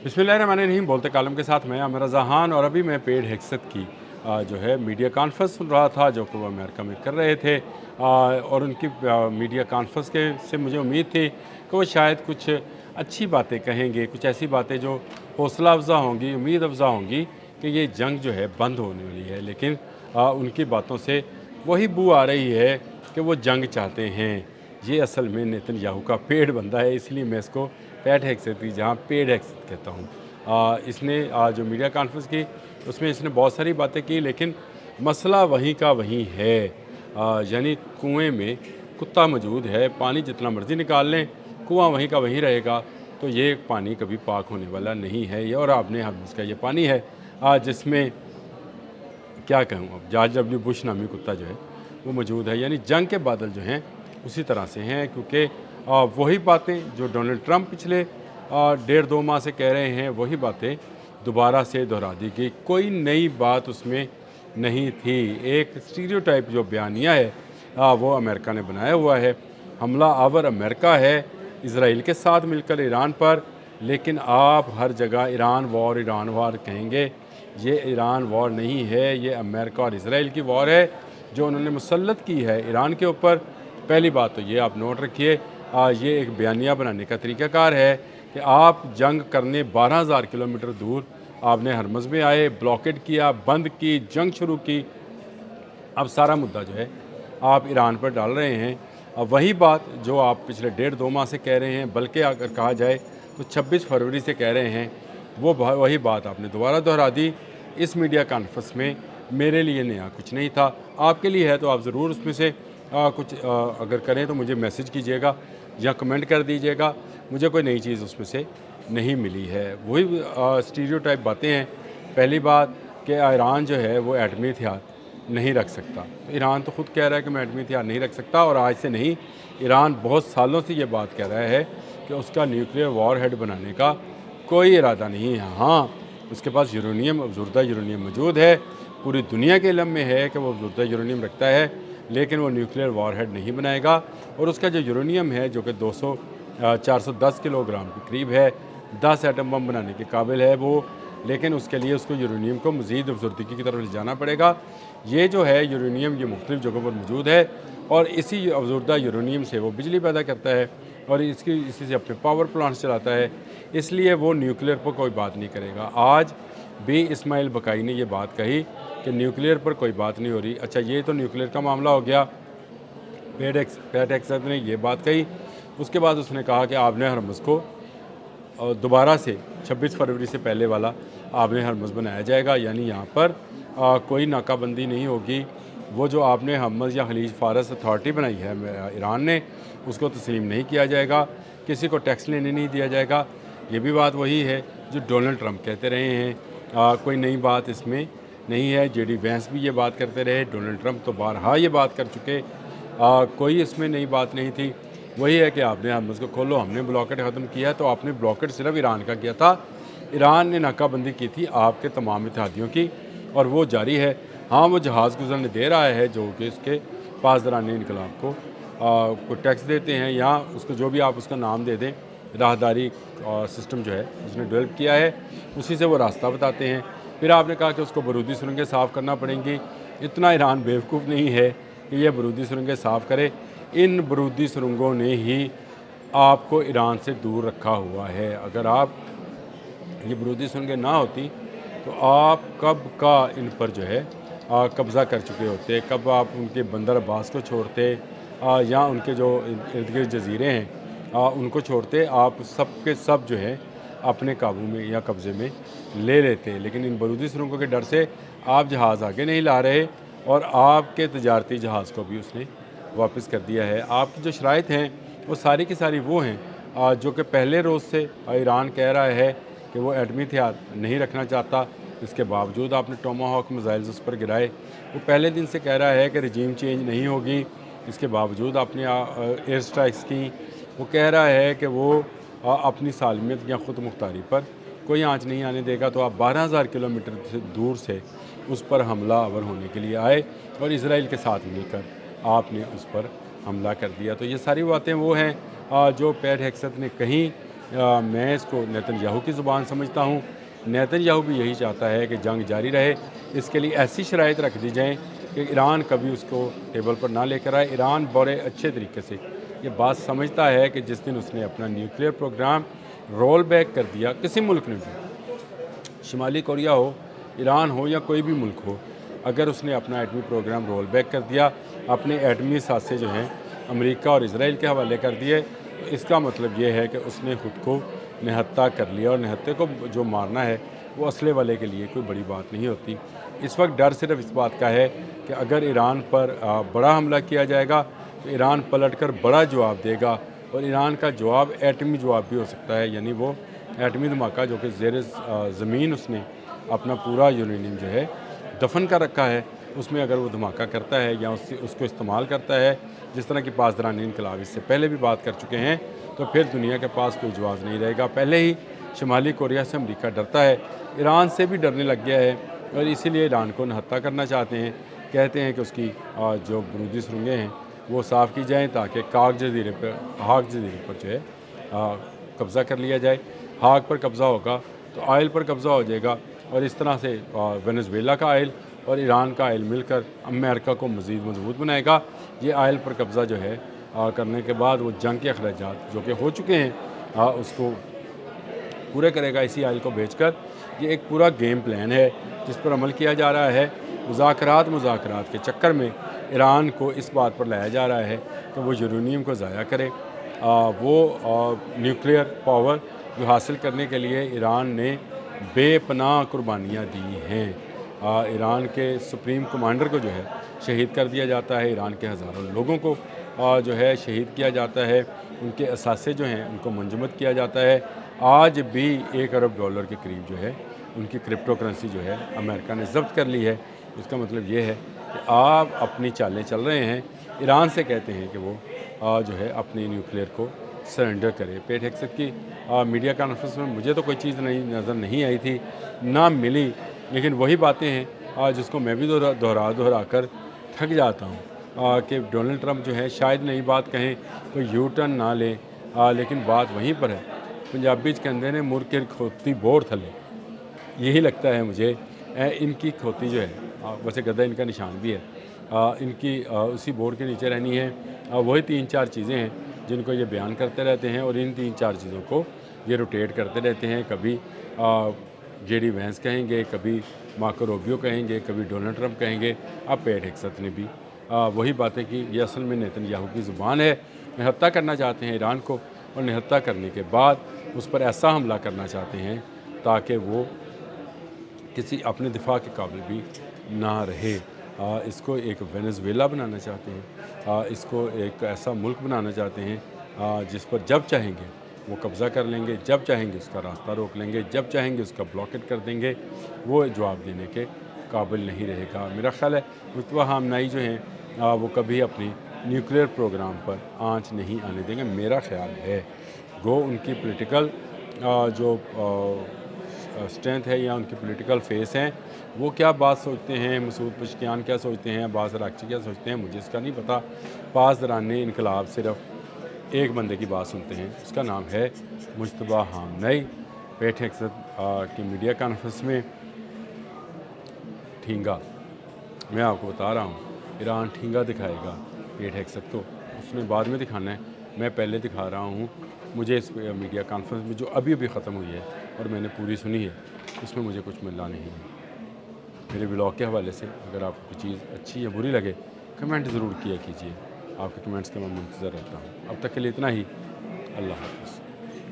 बिस्मिल्लाहिर्रहमानिर्रहीम। बोलते कालम के साथ मैं आमिर रज़ा खान। और अभी मैं पेड हेक्सत की जो है मीडिया कॉन्फ्रेंस सुन रहा था जो कि वो अमेरिका में कर रहे थे। और उनकी मीडिया कॉन्फ्रेंस के से मुझे उम्मीद थी कि वो शायद कुछ अच्छी बातें कहेंगे, कुछ ऐसी बातें जो हौसला अफ़ज़ा होंगी, उम्मीद अफ़ज़ा होंगी कि ये जंग जो है बंद होने वाली है। लेकिन उनकी बातों से वही बू आ रही है कि वो जंग चाहते हैं। ये असल में नेतन्याहू का पेड़ बंदा है, इसलिए मैं इसको पैट हेक्सत की जहाँ पेड हेक्सत कहता हूँ। इसने जो मीडिया कॉन्फ्रेंस की उसमें इसने बहुत सारी बातें की, लेकिन मसला वहीं का वहीं है। यानी कुएं में कुत्ता मौजूद है, पानी जितना मर्ज़ी निकाल लें कुआं वहीं का वहीं रहेगा। तो ये पानी कभी पाक होने वाला नहीं है ये, और आपने हम इसका ये पानी है जिसमें क्या कहूँ अब, जॉर्ज डब्ल्यू बुश नामी कुत्ता जो है वो मौजूद है। यानी जंग के बादल जो हैं उसी तरह से हैं, क्योंकि वही बातें जो डोनाल्ड ट्रंप पिछले 1.5-2 माह से कह रहे हैं वही बातें दोबारा से दोहरा दी गई। कोई नई बात उसमें नहीं थी। एक स्टीरियोटाइप जो बयानिया है वो अमेरिका ने बनाया हुआ है। हमला आवर अमेरिका है इसराइल के साथ मिलकर ईरान पर, लेकिन आप हर जगह ईरान वार कहेंगे। ये ईरान वॉर नहीं है, ये अमेरिका और इसराइल की वॉर है जो उन्होंने मुसल्लत की है ईरान के ऊपर। पहली बात तो ये आप नोट रखिए, ये एक बयानिया बनाने का तरीक़ाकार है कि आप जंग करने 12,000 किलोमीटर दूर आपने हरमज़ में आए, ब्लॉकेट किया, बंद की, जंग शुरू की। अब सारा मुद्दा जो है आप ईरान पर डाल रहे हैं। अब वही बात जो आप पिछले 1.5-2 माह से कह रहे हैं, बल्कि अगर कहा जाए तो 26 फरवरी से कह रहे हैं, वो वही बात आपने दोबारा दोहरा दी इस मीडिया कॉन्फ्रेंस में। मेरे लिए नया कुछ नहीं था, आपके लिए है तो आप ज़रूर उसमें से कुछ अगर करें तो मुझे मैसेज कीजिएगा या कमेंट कर दीजिएगा। मुझे कोई नई चीज़ उसमें से नहीं मिली है, वही स्टीरियोटाइप बातें हैं। पहली बात कि ईरान जो है वो एटमी हथियार नहीं रख सकता। तो ईरान तो ख़ुद कह रहा है कि मैं एटमी हथियार नहीं रख सकता, और आज से नहीं, ईरान बहुत सालों से ये बात कह रहा है कि उसका न्यूक्लियर वॉर हेड बनाने का कोई इरादा नहीं है। हाँ, उसके पास यूरेनियम, अफज़ुर्दा यूरेनियम मौजूद है, पूरी दुनिया के इल्म में है कि वो अफज़ुर्दा यूरेनियम रखता है, लेकिन वो न्यूक्लियर वॉर हेड नहीं बनाएगा। और उसका जो यूरेनियम है जो कि 410 किलोग्राम के करीब है, 10 एटम बम बनाने के काबिल है वो, लेकिन उसके लिए उसको यूरेनियम को मज़ीद अफसरदगी की तरफ ले जाना पड़ेगा। ये जो है यूरेनियम ये मुख्तलिफ़ जगहों पर मौजूद है, और इसी अफसरदा यूरेनियम से वो बिजली पैदा करता है और इसी से अपने पावर प्लांट्स चलाता है। इसलिए वो न्यूक्लियर पर कोई बात नहीं करेगा। आज भी इस्माइल बकाई ने ये बात कही कि न्यूक्लियर पर कोई बात नहीं हो रही। अच्छा, ये तो न्यूक्लियर का मामला हो गया। पैट हेक्सत ने ये बात कही, उसके बाद उसने कहा कि आपने हरमज़ को दोबारा से 26 फरवरी से पहले वाला आपने हरमज़ बनाया जाएगा, यानी यहाँ पर कोई नाकाबंदी नहीं होगी। वो जो आपने हरमज़ या खलीज फ़ारस अथॉरिटी बनाई है ईरान ने, उसको तस्लीम नहीं किया जाएगा, किसी को टैक्स लेने नहीं दिया जाएगा। ये भी बात वही है जो डोनाल्ड ट्रंप कहते रहे हैं। कोई नई बात इसमें नहीं है। जेडी वैंस भी ये बात करते रहे, डोनाल्ड ट्रंप तो बारहा ये बात कर चुके। कोई इसमें नई बात नहीं थी। वही है कि आपने हरमज़ को खोलो, हमने ब्लॉकेट ख़त्म किया, तो आपने ब्लॉकेट सिर्फ ईरान का किया था। ईरान ने नाकाबंदी की थी आपके तमाम इत्तेहादियों की, और वो जारी है। हाँ, वो जहाज़ गुजरने दे रहा है जो कि उसके पासदारान इनकलाब को टैक्स देते हैं, या उसको जो भी आप उसका नाम दे दें, राहदारी सिस्टम जो है जिसने डेवलप किया है उसी से वो रास्ता बताते हैं। फिर आपने कहा कि उसको बारूदी सुरंगें साफ़ करना पड़ेंगी। इतना ईरान बेवकूफ़ नहीं है कि ये बारूदी सुरंगें साफ़ करे। इन बारूदी सुरंगों ने ही आपको ईरान से दूर रखा हुआ है। अगर आप ये बारूदी सुरंगें ना होती तो आप कब का इन पर जो है कब्ज़ा कर चुके होते, कब आप उनके बंदर अब्बास को छोड़ते, या उनके जो इर्द गिर्द जजीरे हैं उनको छोड़ते। आप सब के सब जो है अपने काबू में या कब्ज़े में ले लेते। लेकिन इन बारूदी सुरंगों के डर से आप जहाज़ आगे नहीं ला रहे, और आपके तजारती जहाज़ को भी उसने वापस कर दिया है। आपकी जो शराइत हैं वो सारी की सारी वो हैं जो कि पहले रोज़ से ईरान कह रहा है कि वो एटमी हथियार नहीं रखना चाहता। इसके बावजूद आपने टोमाहॉक मिसाइल्स उस पर गिराए। वो पहले दिन से कह रहा है कि रजीम चेंज नहीं होगी, इसके बावजूद आपने एयर स्ट्राइक्स की। वो कह रहा है कि वो अपनी सालमियत या ख़ुद मुख्तारी पर कोई आँच नहीं आने देगा। तो आप 12,000 किलोमीटर से दूर से उस पर हमला आवर होने के लिए आए, और इसराइल के साथ मिलकर आपने उस पर हमला कर दिया। तो ये सारी बातें वो हैं जो पैट हेक्सत ने कहीं, मैं इसको नेतन्याहू की ज़ुबान समझता हूँ। नेतन्याहू भी यही चाहता है कि जंग जारी रहे, इसके लिए ऐसी शराइत रख दी जाएँ कि ईरान कभी उसको टेबल पर ना लेकर आए। ईरान बड़े अच्छे तरीके से ये बात समझता है कि जिस दिन उसने अपना न्यूक्लियर प्रोग्राम रोल बैक कर दिया, किसी मुल्क ने भी, शुमाली कोरिया हो, ईरान हो या कोई भी मुल्क हो, अगर उसने अपना एटमी प्रोग्राम रोल बैक कर दिया, अपने एटमी सासे जो हैं अमेरिका और इसराइल के हवाले कर दिए, तो इसका मतलब ये है कि उसने ख़ुद को निहत्ता कर लिया। और निहत्ते को जो मारना है वो असले वाले के लिए कोई बड़ी बात नहीं होती। इस वक्त डर सिर्फ इस बात का है कि अगर ईरान पर बड़ा हमला किया जाएगा तो ईरान पलट कर बड़ा जवाब देगा, और ईरान का जवाब एटमी जवाब भी हो सकता है, यानी वो एटमी धमाका जो कि ज़ेर ज़मीन उसने अपना पूरा यूरेनियम जो है दफन कर रखा है, उसमें अगर वो धमाका करता है या उसको इस्तेमाल करता है, जिस तरह की पासदारान इनकलाब इससे पहले भी बात कर चुके हैं, तो फिर दुनिया के पास कोई जवाब नहीं रहेगा। पहले ही शुमाली कोरिया से अमेरिका डरता है, ईरान से भी डरने लग गया है, और इसीलिए ईरान को निहत्था करना चाहते हैं। कहते हैं कि उसकी जो बुनियादी सुरंगें हैं वो साफ़ की जाएँ ताकि हाग जजीरे पर जो है कब्ज़ा कर लिया जाए। हाग पर कब्ज़ा होगा तो आयल पर कब्ज़ा हो जाएगा, और इस तरह से वेनेज़ुएला का आयल और ईरान का आयल मिलकर अमेरिका को मज़ीद मजबूत बनाएगा। ये आयल पर कब्ज़ा जो है करने के बाद वो जंग के अखराजात जो कि हो चुके हैं उसको पूरे करेगा इसी आयल को बेचकर। ये एक पूरा गेम प्लान है जिस पर अमल किया जा रहा है। मुज़ाकरात के चक्कर में ईरान को इस बात पर लाया जा रहा है कि वो यूरेनियम को ज़ाया करे। वो न्यूक्लियर पावर जो हासिल करने के लिए ईरान ने बेपनाह कुर्बानियाँ दी हैं। ईरान के सुप्रीम कमांडर को जो है शहीद कर दिया जाता है, ईरान के हज़ारों लोगों को जो है शहीद किया जाता है, उनके असासे जो हैं उनको मंजमद किया जाता है। आज भी $1 अरब के करीब जो है उनकी क्रिप्टो करेंसी जो है अमेरिका ने ज़ब्त कर ली है। इसका मतलब ये है कि आप अपनी चालें चल रहे हैं, ईरान से कहते हैं कि वो जो है अपनी न्यूक्लियर को सरेंडर करे। पेट हेक्सेट की मीडिया कॉन्फ्रेंस में मुझे तो कोई चीज़ नज़र नहीं आई थी, ना मिली, लेकिन वही बातें हैं जिसको मैं भी दोहरा कर थक जाता हूँ कि डोनाल्ड ट्रंप जो है शायद नई बात कहें, कोई यू टर्न ना लें, लेकिन बात वहीं पर है। पंजाबी कहते हैं मुड़ के खोती बोर थले, यही लगता है मुझे। इनकी खोती जो है वैसे गधा इनका निशान भी है, इनकी उसी बोर्ड के नीचे रहनी है। वही 3-4 चीज़ें हैं जिनको ये बयान करते रहते हैं, और इन 3-4 चीज़ों को ये रोटेट करते रहते हैं। कभी जेडी वैंस कहेंगे, कभी मार्को रूबियो कहेंगे, कभी डोनाल्ड ट्रंप कहेंगे। अब पेट हेक्सेट ने भी वही बातें की। ये असल में नेतन्याहू की ज़ुबान है। निहत्था करना चाहते हैं ईरान को, और निहत्था करने के बाद उस पर ऐसा हमला करना चाहते हैं ताकि वो किसी अपने दिफा के काबिल भी ना रहे। इसको एक वेनेज़ुएला बनाना चाहते हैं, इसको एक ऐसा मुल्क बनाना चाहते हैं जिस पर जब चाहेंगे वो कब्ज़ा कर लेंगे, जब चाहेंगे उसका रास्ता रोक लेंगे, जब चाहेंगे उसका ब्लॉकेट कर देंगे। वो जवाब देने के काबिल नहीं रहेगा। मेरा ख़्याल है मुस्तफ़ा हामनाई जो हैं वो कभी अपनी न्यूक्लियर प्रोग्राम पर आँच नहीं आने देंगे, मेरा ख़्याल है। गो उनकी पॉलिटिकल जो स्ट्रेंथ है या उनकी पॉलिटिकल फेस हैं, वो क्या बात सोचते हैं, मसूद पशकियान क्या सोचते हैं, अब्बास अरागची क्या सोचते हैं, मुझे इसका नहीं पता। पासदारान इनकलाब सिर्फ एक बंदे की बात सुनते हैं, उसका नाम है मुस्तफ़ा हामनाई। पेट हेक्सेट की मीडिया कॉन्फ्रेंस में ठींगा, मैं आपको बता रहा हूँ, ईरान ठींगा दिखाएगा पेट हेक्सेट को। उसने बाद में दिखाना है, मैं पहले दिखा रहा हूँ। मुझे इस मीडिया कॉन्फ्रेंस में जो अभी ख़त्म हुई है और मैंने पूरी सुनी है, उसमें मुझे कुछ मिला नहीं है। मेरे ब्लॉग के हवाले से अगर आपको कोई चीज़ अच्छी या बुरी लगे, कमेंट ज़रूर किया कीजिए। आपके कमेंट्स का मैं इंतज़र रहता हूँ। अब तक के लिए इतना ही। अल्लाह हाफ़िज़।